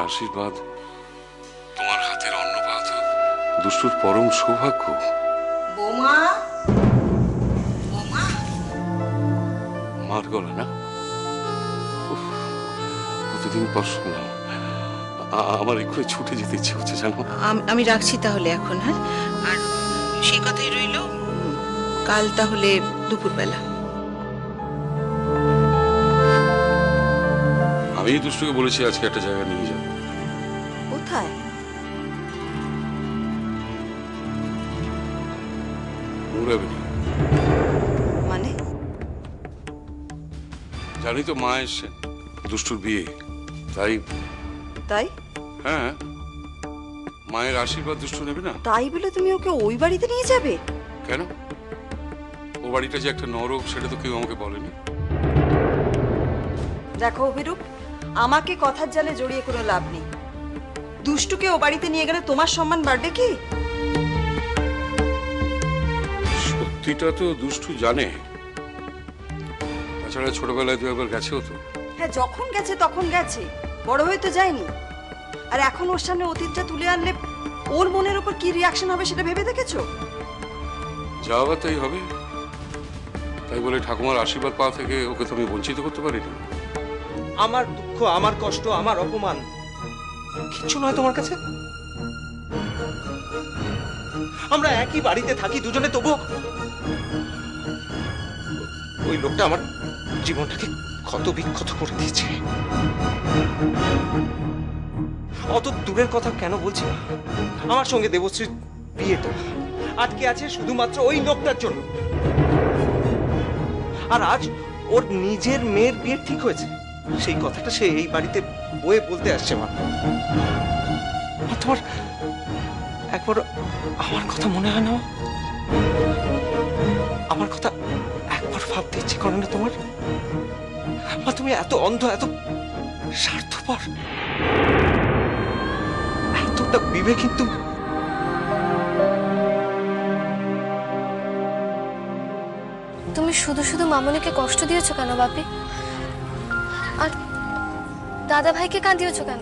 আশীর্বাদ, তোমার হাতের অন্ন পাওয়া তো দুষ্টুর পরম সৌভাগ্য। বৌমা, বৌমা, মার গলা না? উফ, কতদিন পর শুনলাম। আমার এক্ষুনি ছুটে যেতে ইচ্ছে হচ্ছে জানো। আমি রাখছি তাহলে এখন। হ্যাঁ, আর সেই কথাই রইল, কাল তাহলে দুপুরবেলা। আমি দুষ্টুকে বলেছি আজকে একটা জায়গা নিয়ে যাবো। কোথায়? মানে? জানি তো মা এসছে, দুষ্টুর বিয়ে, তাই। তাই? হ্যাঁ, মায়ের আশীর্বাদ দুষ্টু নেবে না। তাই বলে তুমি ওকে ওই বাড়িতে নিয়ে যাবে? কেন? ও বাড়িটা যে একটা নরক সেটা তো কেউ আমাকে বলেনি। দেখো অভিরূপ, আমাকে কথার জালে জড়িয়ে কোনো লাভ নেই। দুষ্টুকে ও বাড়িতে নিয়ে গেলে তোমার সম্মান বাড়বে কি? সত্যিটা তো দুষ্টু জানে, তাছাড়া ছোটবেলায় দু একবার গেছেও তো। হ্যাঁ, যখন গেছে তখন গেছে, বড় হয়ে তো যায়নি। আর এখন ওর সামনে অতীতটা তুলে আনলে ওর মনের উপর কি রিয়াকশন হবে সেটা ভেবে দেখেছো? যাওয়া তাই হবে, তাই বলে ঠাকুমার আশীর্বাদ পাওয়া থেকে ওকে তো আমি বঞ্চিত করতে পারি না। আমার দুঃখ, আমার কষ্ট, আমার অপমান কিচ্ছু নয় তোমার কাছে? আমরা একই বাড়িতে থাকি দুজনে, তবু ওই লোকটা আমার জীবনটাকে ক্ষত বিক্ষত করে দিয়েছে। অত দূরের কথা কেন বলছি না, আমার সঙ্গে দেবশ্রীর বিয়েটা আটকে আছে শুধুমাত্র ওই লোকটার জন্য। আর আজ ওর নিজের মেয়ের বিয়ে ঠিক হয়েছে, সেই কথাটা সে এই বাড়িতে বয়ে বলতে আসছে। মা, তোমার একবার আমার কথা মনে হয় না? আমার কথা একবার ভাবতে ইচ্ছে করে না তোমার? মা, তুমি এত অন্ধ, এত স্বার্থপর, এতটা বিবেকহীন তুমি। তুমি শুধু শুধু মামনিকে কষ্ট দিয়েছো কেন বাপি? আর দাদা ভাইকে কাঁদিয়েছো কেন?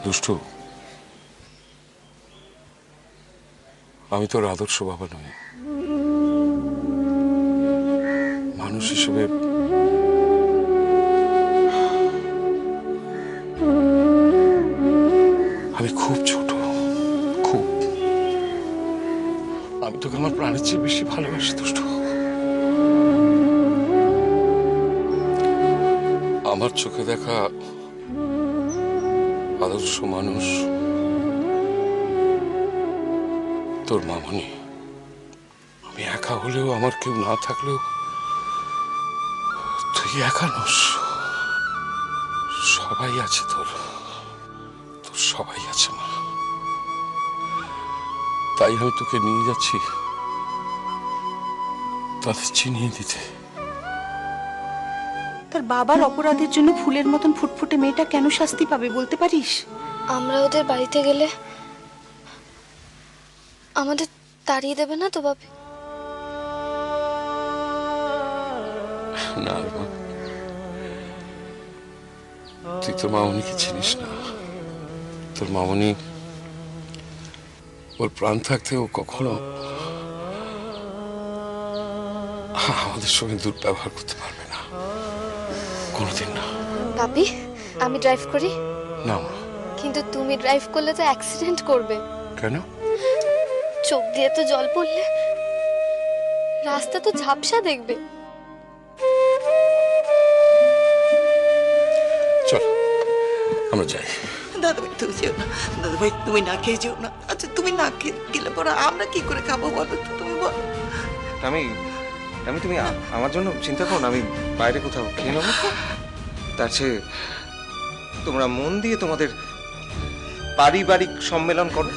দুষ্টু, আমি তোর আদর্শ বাবা নই। মানুষ হিসেবে আমি খুব ছোট, খুব। আমি তোকে আমার প্রাণের চেয়ে বেশি ভালোবাসি দুষ্টু। আমার চোখে দেখা আদর্শ মানুষ তোর মামনি। আমি একা হলেও, আমার কেউ না থাকলেও তুই একা নোস। সবাই আছে তোর, তোর সবাই আছে মা। তাই আমি তোকে নিয়ে যাচ্ছি তাদের চিনিয়ে দিতে। তার বাবার অপরাধের জন্য ফুলের মতন ফুটফুটে মেয়েটা কেন শাস্তি পাবে বলতে পারিস? আমরা ওদের বাড়িতে গেলে আমাদের তাড়িয়ে দেবে না তো বাপি? না মা, তুই তোর মামনিকে চিনিস না। তোর মামনি ওর প্রাণ থাকতে ও কখনো আমাদের সঙ্গে দুর্ব্যবহার করতে পারবে না, কোনোদিন না। বাপি, আমি ড্রাইভ করি? না মা। কিন্তু তুমি ড্রাইভ করলে তো অ্যাক্সিডেন্ট করবে। কেন? চোখ দিয়ে তো জল পড়লে রাস্তা তো ঝাপসা দেখবে। চল আমরা যাই। দাদা ভাই তুমি যেও না, দাদা ভাই তুমি না খেয়ে যেও না। আচ্ছা তুমি না খেয়ে গেলে পরে আমরা কি করে খাবো বলো তো, তুমি বলো। আমি তুমি আমার জন্য চিন্তা করো না, আমি বাইরে কোথাও খেয়ে নেবো। তার চেয়ে তোমরা মন দিয়ে তোমাদের পারিবারিক সম্মেলন করো।